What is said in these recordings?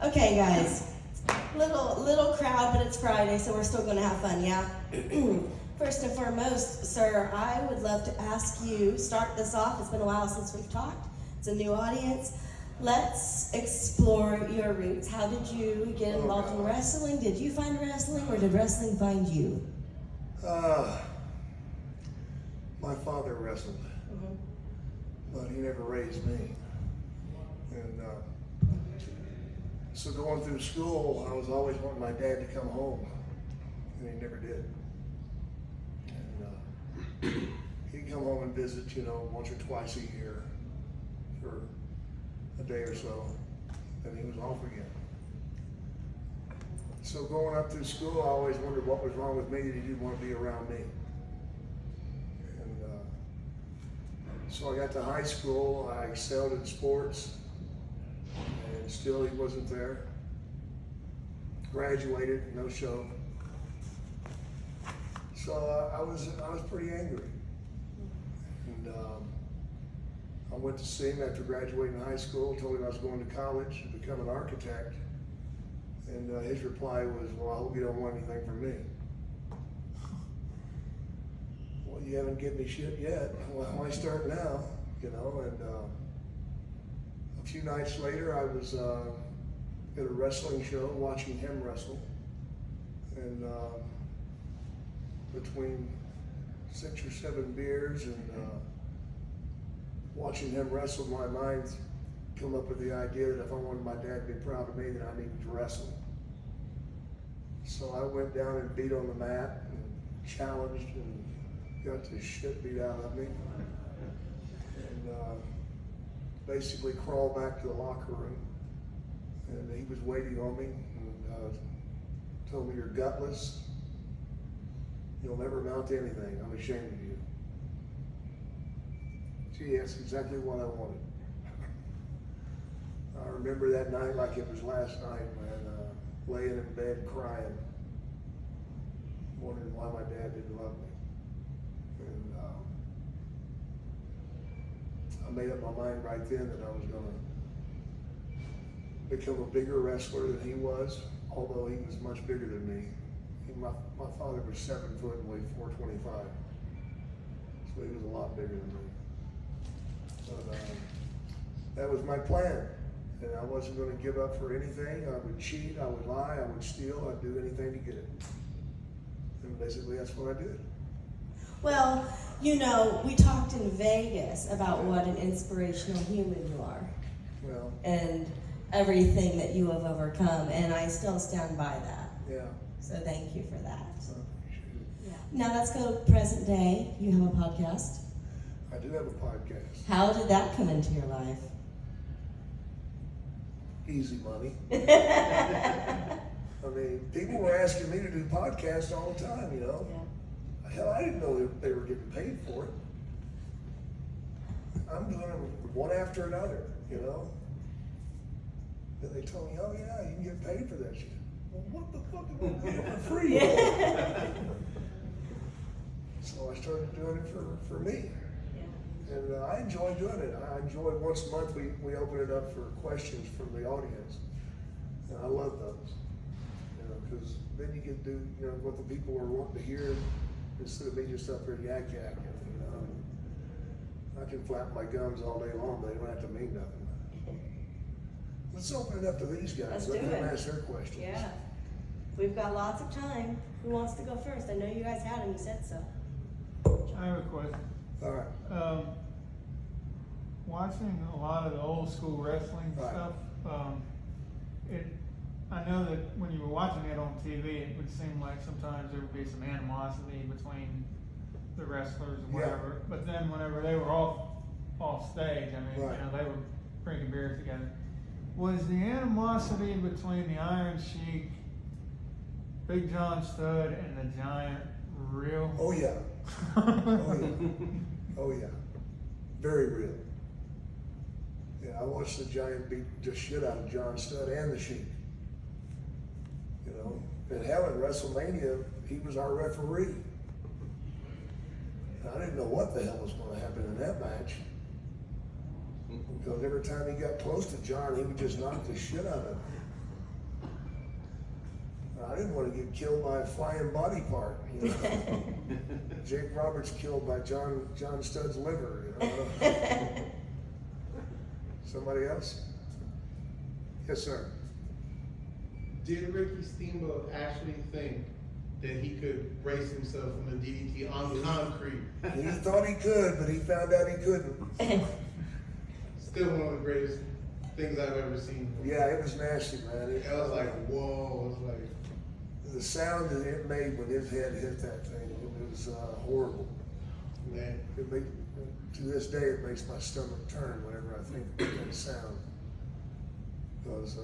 Okay, guys. Little crowd, but it's Friday, so we're still going to have fun, yeah? First and foremost, sir, I would love to ask you, start this off. It's been a while since we've talked. It's a new audience. Let's explore your roots. How did you get involved in wrestling? Did you find wrestling, or did wrestling find you? My father wrestled, but he never raised me. And so going through school, I was always wanting my dad to come home, and he never did. And he'd come home and visit, once or twice a year for a day or so, then he was off again. So going up through school, I always wondered what was wrong with me that he didn't want to be around me. And so I got to high school, I excelled in sports, and still he wasn't there. Graduated, no show. So I was pretty angry. And I went to see him after graduating high school, told him I was going to college to become an architect. And his reply was, well, I hope you don't want anything from me. Well, you haven't given me shit yet. Well, why start now? And a few nights later, I was at a wrestling show watching him wrestle. And between 6 or 7 beers and watching him wrestle, my mind come up with the idea that if I wanted my dad to be proud of me, then I needed to wrestle. So I went down and beat on the mat and challenged and got the shit beat out of me. And basically crawled back to the locker room. And he was waiting on me and told me, "You're gutless. You'll never amount to anything. I'm ashamed of you." Gee, that's exactly what I wanted. I remember that night like it was last night, man, laying in bed crying, wondering why my dad didn't love me. And I made up my mind right then that I was going to become a bigger wrestler than he was, although he was much bigger than me. My father was 7 foot and weighed 425, so he was a lot bigger than me. But that was my plan. And I wasn't going to give up for anything. I would cheat, I would lie, I would steal, I'd do anything to get it. And basically that's what I did. Well, we talked in Vegas about what an inspirational human you are. Well, and everything that you have overcome, and I still stand by that. yeah. So thank you for that. Yeah. Now let's go present day. You have a podcast. I do have a podcast. How did that come into your life? Easy money. I mean, people were asking me to do podcasts all the time, Yeah. Hell, I didn't know that they were getting paid for it. I'm doing them one after another, And they told me, "Oh yeah, you can get paid for that shit." Well, what the fuck am I doing it for free? So I started doing it for me. Yeah. And I enjoy doing it. I enjoy once a month we open it up for questions from the audience. And I love those. Because then you can do what the people are wanting to hear instead of me just up there yak-yakking. I can flap my gums all day long, but they don't have to mean nothing. Let's open it up to these guys. Let's Let do them it. ask their questions. Yeah. We've got lots of time. Who wants to go first? I know you guys had them. You said so. I have a question. All right. Watching a lot of the old school wrestling Right. stuff, I know that when you were watching it on TV, it would seem like sometimes there would be some animosity between the wrestlers or Yeah. whatever. But then whenever they were off stage, Right. they were drinking beers together. Was the animosity between the Iron Sheik, Big John Studd, and the Giant real? Oh yeah. Oh yeah. Oh yeah. Very real. Yeah, I watched the Giant beat the shit out of John Studd and the Sheik. And hell, in WrestleMania, he was our referee. And I didn't know what the hell was going to happen in that match. Because every time he got close to John, he would just knock the shit out of him. I didn't want to get killed by a flying body part, you know. Jake Roberts killed by John Studd's liver, you know. Somebody else? Yes, sir. Did Ricky Steamboat actually think that he could race himself from the DDT on concrete? He thought he could, but he found out he couldn't. Still one of the greatest things I've ever seen. Yeah, it was nasty, man. I was like, whoa, it was like, The sound that it made when his head hit that thing, it was horrible. man. It made, to this day, it makes my stomach turn whenever I think of that sound. Because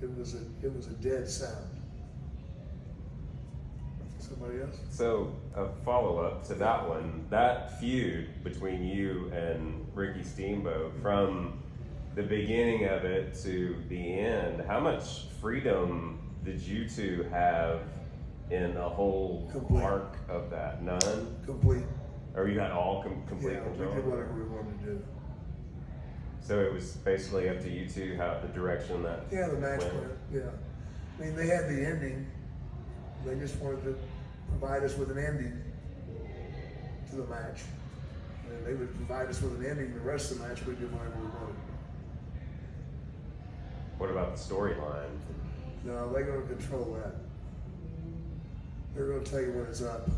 it was a dead sound. Somebody else? So a follow-up to that one, that feud between you and Ricky Steamboat, from the beginning of it to the end, how much freedom did you two have in the whole Complete. arc of that? None? Complete. Or you had all complete Yeah, we control? did whatever we wanted to do. So it was basically up to you two how the direction that Yeah, the match went? plan, yeah. I mean, they had the ending. They just wanted to provide us with an ending to the match. And they would provide us with an ending. The rest of the match, we did whatever we wanted. What about the storyline? No, they're gonna control that. They're gonna tell you when it's up.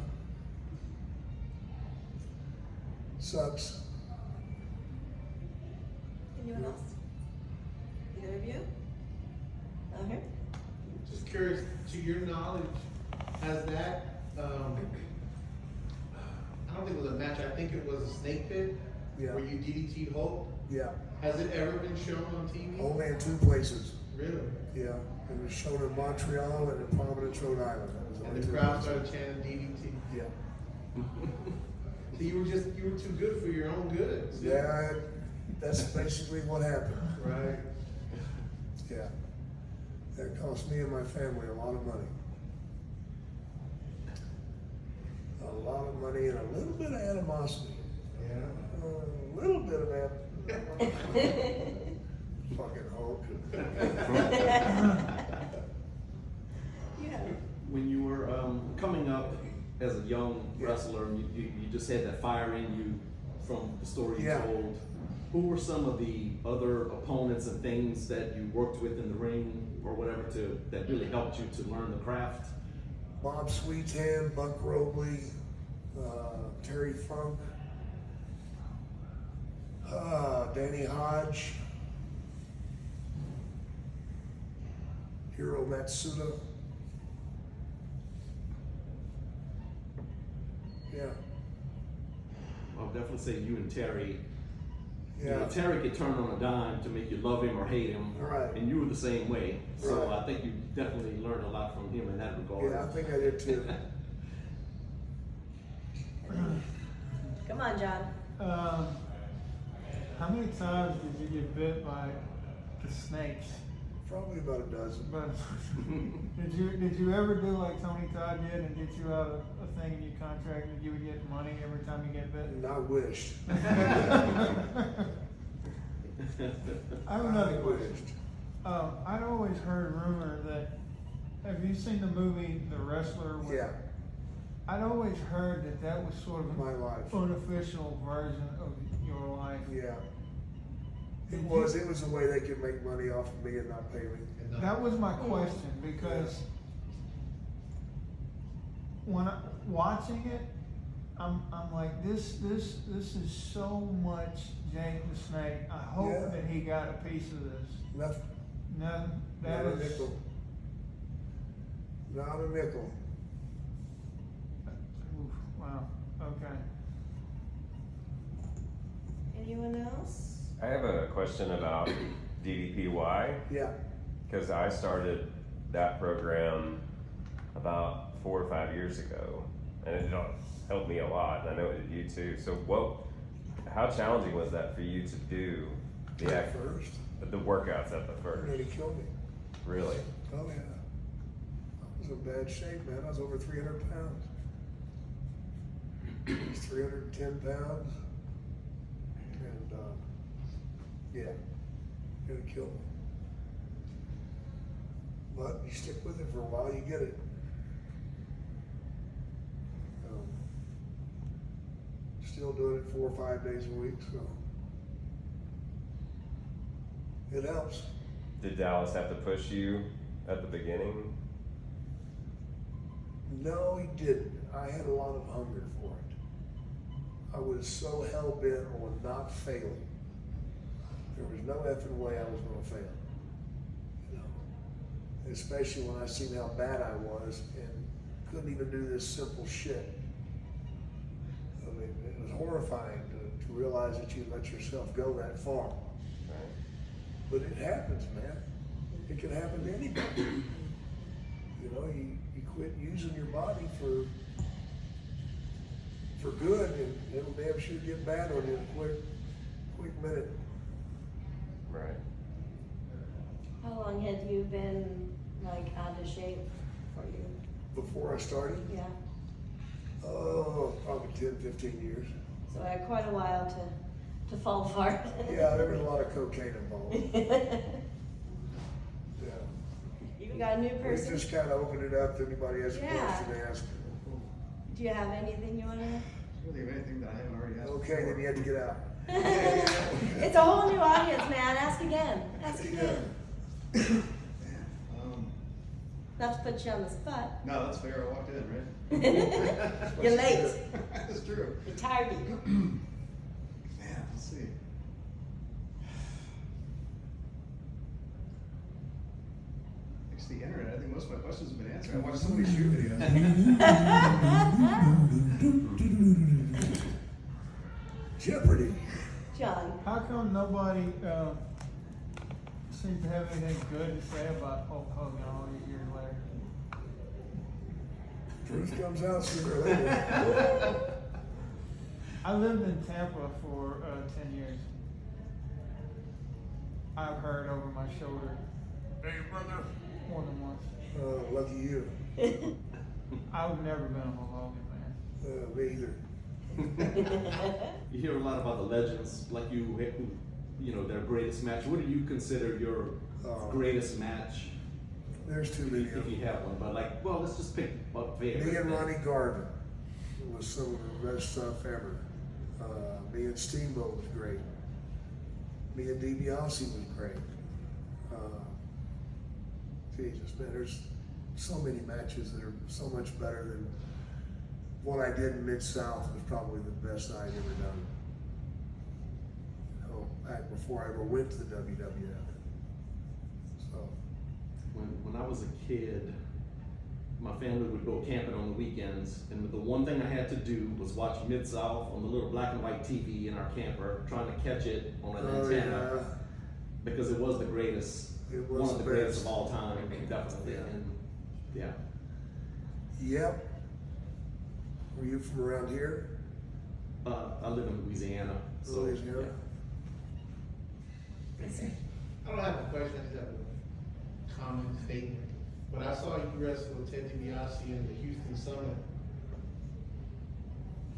Sucks. Anyone else? Either of you? Okay. Just curious, to your knowledge, has that, I don't think it was a match, I think it was a snake pit, Yeah. where you DDT'd Hulk. Yeah, Has it ever been shown on TV? only in two places. Really? Yeah, it was shown in Montreal and in Providence, Rhode Island. That was And only the two crowd places. started chanting DDT. Yeah, So you were too good for your own good. See? yeah, that's basically what happened. Right. Yeah, that cost me and my family a lot of money. A lot of money and a little bit of animosity. Yeah. A little bit of that. Fucking Hulk. Yeah. When you were coming up as a young Yeah. wrestler, you just had that fire in you from the story you Yeah. told. Who were some of the other opponents and things that you worked with in the ring or whatever that really helped you to learn the craft? Bob Sweetan, Buck Robley, Terry Funk, Danny Hodge, Hiro Matsuda. Yeah, I'll definitely say you and Terry. You know, yeah, Terry could turn on a dime to make you love him or hate him, Right. and you were the same way. So Right. I think you definitely learned a lot from him in that regard. yeah, I think I did too. Come on, John. How many times did you get bit by the snakes? Probably about a dozen. But did you ever do like Tony Todd did and get you out a thing in your contract that you would get money every time you get bit? And I wished. I have another I question. wished. I'd always heard rumor that, have you seen the movie The Wrestler? Yeah, I'd always heard that was sort of my an life. unofficial version of your life. Yeah. Did It you- was a way they could make money off of me and not pay me. And not- That was my question, because when I watching it, I'm like, this is so much Jake the Snake. I hope Yeah. that he got a piece of this. Nothing, No, that not a is. nickel. Not a nickel. Oof, wow. Okay. Anyone else? I have a question about DDPY. Yeah, Because I started that program about 4 or 5 years ago, and it helped me a lot, and I know it did you too. So how challenging was that for you to do at first. the workouts at the It first? nearly killed me. Really? Oh, yeah. I was in bad shape, man. I was over 300 pounds. I was 310 pounds. And, yeah, it killed me. But you stick with it for a while, you get it. Still doing it 4 or 5 days a week, so it helps. Did Dallas have to push you at the beginning? No, he didn't. I had a lot of hunger for it. I was so hell bent on not failing. There was no effing way I was going to fail. You know, especially when I seen how bad I was and couldn't even do this simple shit. I mean, it was horrifying to realize that you let yourself go that far. Right. But it happens, man. It can happen to anybody. You know, you quit using your body for good, and it'll damn sure get bad on you in a quick minute. Right. How long had you been like out of shape for you? Before I started, Yeah. oh, probably 10, 15 years. So I had quite a while to fall apart. Yeah, there was a lot of cocaine involved. Yeah. You got a new We person? just kind of opened it up to anybody has a Yeah. question to ask. Do you have anything you want to know? Really have anything that I haven't already asked? Okay, then you had to get out. It's a whole new audience, man. Ask again. Ask again. Man, Not to put you on the spot. no, that's fair. I walked in, right? You're late. That's true. You're tired. Man, let's see. Thanks to the internet, I think most of my questions have been answered. I watched so many shoe videos. Jeopardy. John. How come nobody, seems to have anything good to say about Hulk Hogan all these years later? Truth comes out sooner or later. I lived in Tampa for 10 years. I've heard over my shoulder, "Hey, brother," more than once. Lucky you. I've never been a Hulk Hogan fan. Me either. You hear a lot about the legends, like you know, their greatest match. What do you consider your greatest match? There's too many of If you them. have one, but like, well, let's just pick a favorite. Me and Ronnie Garvin was some of the best stuff ever. Me and Steamboat was great. Me and DiBiase was great. Jesus, man, there's so many matches that are so much better than what I did in Mid-South was probably the best I'd ever done. You know, back before I ever went to the WWF. So, When I was a kid, my family would go camping on the weekends, and the one thing I had to do was watch Mid-South on the little black and white TV in our camper, trying to catch it on an antenna, yeah. because it was the greatest, It was one of the the greatest best. of all time, definitely. Yeah. And yeah, Yep. Were you from around here? I live in Louisiana, so Louisiana? I don't have a question, I just have a comment, statement. But I saw you wrestle with Ted DiBiase in the Houston Summit.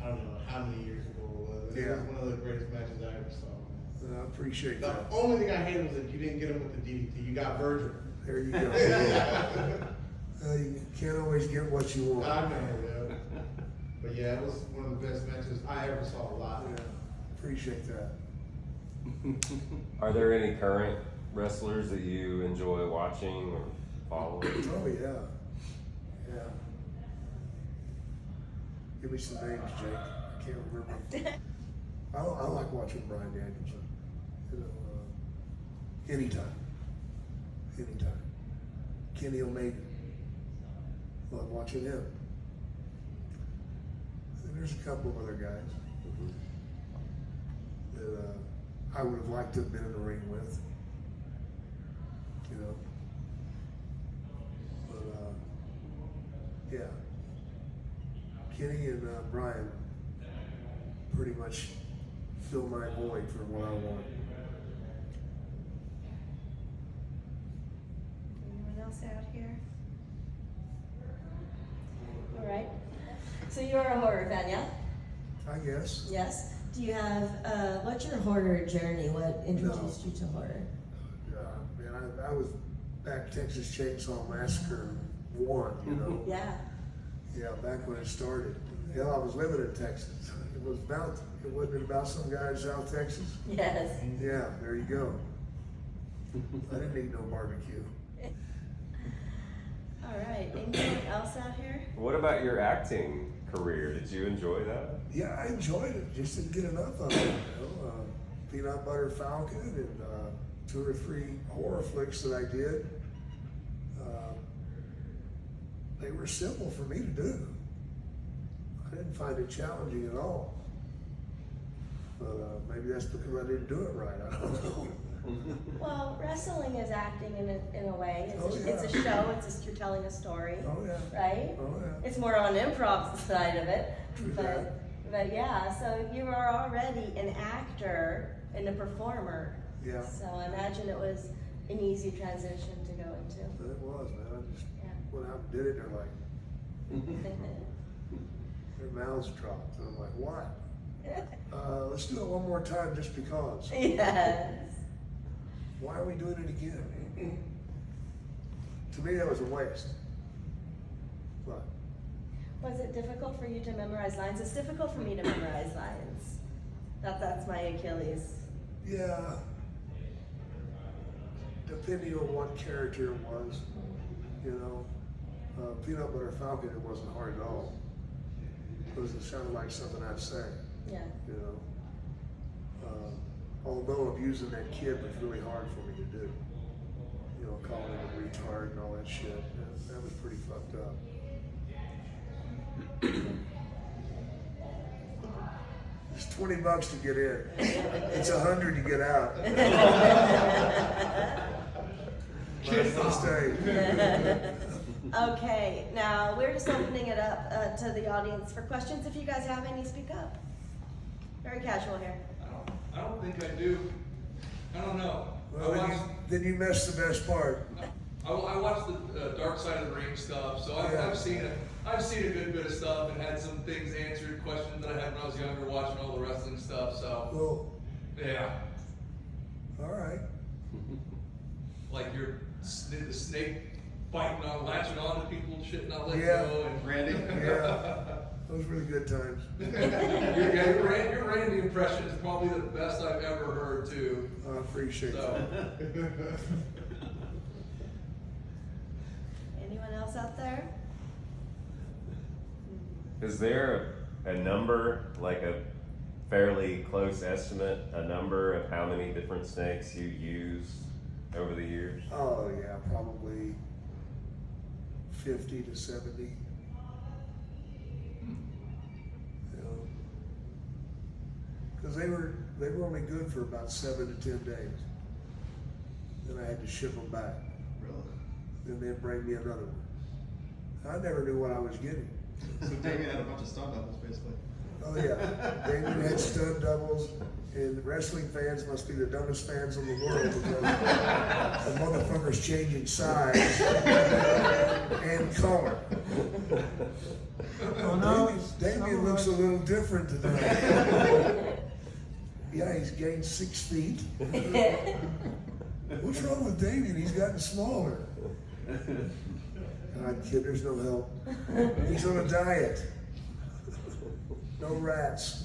I don't know how many years ago it was. It was Yeah. one of the greatest matches I ever saw. I appreciate The that. only thing I hated was that you didn't get him with the DDT. You got Virgil. There you go. You can't always get what you want. I know, yeah. But yeah, it was one of the best matches I ever saw live. Yeah, appreciate that. Are there any current wrestlers that you enjoy watching or following? Oh, yeah. Yeah. Give me some names, Jake. I can't remember. I like watching Bryan Danielson. You know, anytime. Anytime. Kenny Omega. Love watching him. And there's a couple of other guys that I would have liked to have been in the ring with. You know. But yeah. Kenny and Brian pretty much fill my void for what I want. Anyone else out here? All right. So you're a horror fan, yeah? I guess. Yes. Do you have, what's your horror journey? What introduced you to horror? Man, I was back Texas Chainsaw Massacre 1, you know? Yeah. Yeah, back when it started. Hell, I was living in Texas. It wasn't about some guy in South Texas. Yes. Yeah, there you go. I didn't eat no barbecue. All right. Anyone else out here? What about your acting career? Did you enjoy that? Yeah, I enjoyed it. Just didn't get enough of it. You know, Peanut Butter Falcon and 2 or 3 horror flicks that I did. They were simple for me to do. I didn't find it challenging at all. But maybe that's because I didn't do it right. I don't know. Well, wrestling is acting in a way. It's, Oh, it's a yeah. show. You're telling a story, Oh yeah. right? Oh yeah. It's more on improv side of it, True but that. but yeah. So you are already an actor and a performer. Yeah. So I imagine it was an easy transition to go into. But it was, man. I just Yeah. went out and did it. They're like, their mouths dropped, and I'm like, what? Let's do it one more time, just because. Yes. Why are we doing it again? To me, that was a waste. But Was it difficult for you to memorize lines? It's difficult for me to memorize lines. That's my Achilles. yeah, depending on what character it was, you know, Peanut Butter Falcon, it wasn't hard at all. Because it sounded like something I'd say, Yeah. you know. Although abusing that kid was really hard for me to do. You know, calling him a retard and all that shit. That was pretty fucked up. It's $20 to get in. It's $100 to get out. Stay. Okay, now we're just opening it up to the audience for questions. If you guys have any, speak up. Very casual here. I don't think I do. I don't know. Well, then you missed the best part. I watched the Dark Side of the Ring stuff, so Yeah. I've seen a good bit of stuff and had some things answered, questions that I had when I was younger, watching all the wrestling stuff. So Well, yeah, all right. like the snake biting on, latching on to people, and shit, not letting Yeah. go. And Randy? Yeah, those were the good times. your Randy impression is probably the best I've ever heard too. I appreciate So. that. Anyone else out there? Is there a number, like a fairly close estimate, a number of how many different snakes you used over the years? Oh yeah, probably 50 to 70. You know, because they were only good for about 7 to 10 days. Then I had to ship them back. Really? Then they'd bring me another one. I never knew what I was getting. So Damien had a bunch of stunt doubles, basically. Oh yeah, Damien had stunt doubles, and wrestling fans must be the dumbest fans in the world because the motherfucker's changing size and color. Oh, no, Damien looks a little different today. Yeah, he's gained 6 feet. What's wrong with Damien? He's gotten smaller. God, kid, there's no help. He's on a diet. No rats.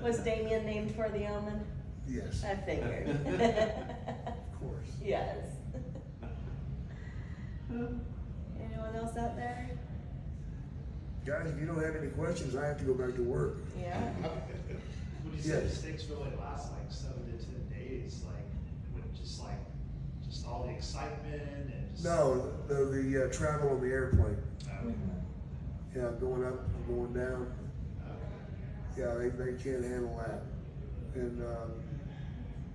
Was Damien named for the omen? Yes, I figured. of course. Yes. Anyone else out there? Guys, if you don't have any questions, I have to go back to work. Yeah. When you said the Yes. stakes really last like 7 to 10 days, like, when just all the excitement and just. No, the travel on the airplane. Okay. Yeah, going up and going down. Okay. Yeah, they can't handle that. And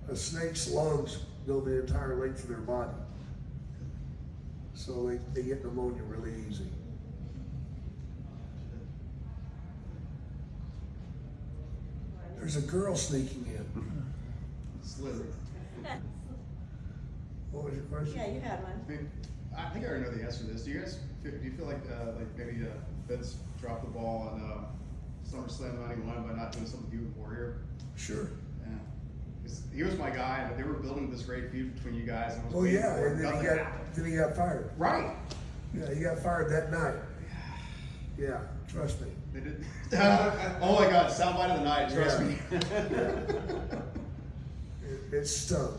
a snake's lungs go the entire length of their body. So they get pneumonia really easy. There's a girl sneaking in. Slither. What was your question? Yeah, you had I one. mean, I think I already know the answer to this. Do you feel like maybe Vince dropped the ball on SummerSlam '91 by not doing something with Warrior? Sure. Yeah. He was my guy, and they were building this great feud between you guys, and I was Well, waiting yeah, for it. and then Nothing happened. he got fired. Right. Yeah, he got fired that night. Yeah, trust me. They did. Oh my God, soundbite of the night. Trust Yeah. me. It stunk.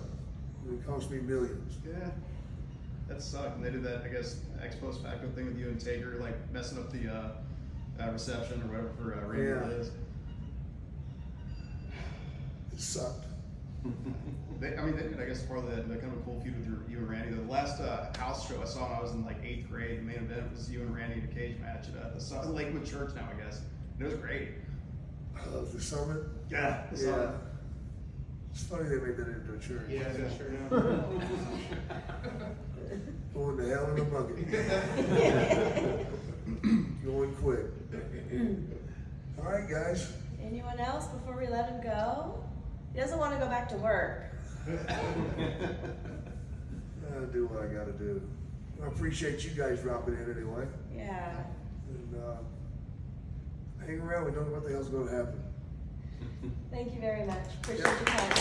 It cost me millions. Yeah, that sucked. And they did that, I guess, ex post facto thing with you and Taker, like messing up the reception or whatever for Randy Yeah. Liz. It sucked. I guess part of the kind of a cool feud with you and Randy. The last house show I saw when I was in like 8th grade, the main event was you and Randy in a cage match at the Lakewood Church now, I guess. And it was great. The summit. Yeah, the Yeah. Summit. It's funny they made that into a church. Yeah, sure. Going to hell in a bucket. Going quick. All right, guys. Anyone else before we let him go? He doesn't want to go back to work. I'll do what I gotta do. I appreciate you guys dropping in anyway. Yeah. And hang around, we don't know what the hell's gonna happen. Thank you very much. Appreciate your time.